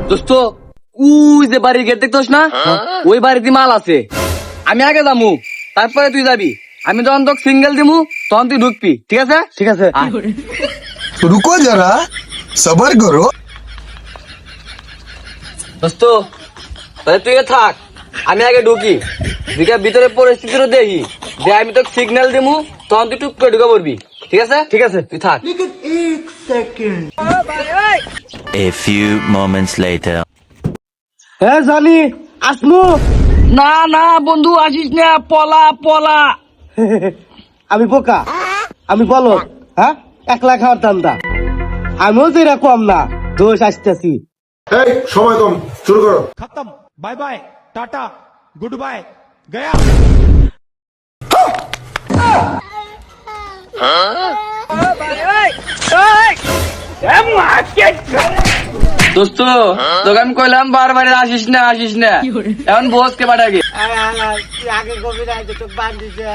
দোস্ত উই যে বাড়ির গেট দেখতোস না, ওই বাড়িতে মাল আছে। আমি আগে যামু, তারপরে তুই যাবি। আমি যখন তোকে সিঙ্গেল দিমু তখন তুই ঢুকবি, ঠিক আছে? ঠিক আছে। रुको जरा सबर करो। দোস্ত তাহলে তুই থাক, আমি আগে ঢুকি, ঢুকে ভিতরে পরিস্থিতিটা দেখি, যে আমি তোকে সিগন্যাল দিমু তখন তুই টুক করে ঢুকে পড়বি, ঠিক আছে? ঠিক আছে। তুই থাক। A few moments later. হ্যাঁ জানি আসমু। না না বন্ধু, আসিস না, পলা পলা। আমি বোকা, আমি বলো, হ্যাঁ একলা খাওয়ার ধান্দা। আমিও যে এরকম না, দোষ আসতেছি। এই সময় কম, শুরু করো। खत्म bye bye tata goodbye गया। দোস্ত তোকে আমি কইলাম বারবার আসিস না আসিস না, এখন বসকে পাঠাগে। আগে কবি নাই তো বান্ধিছে।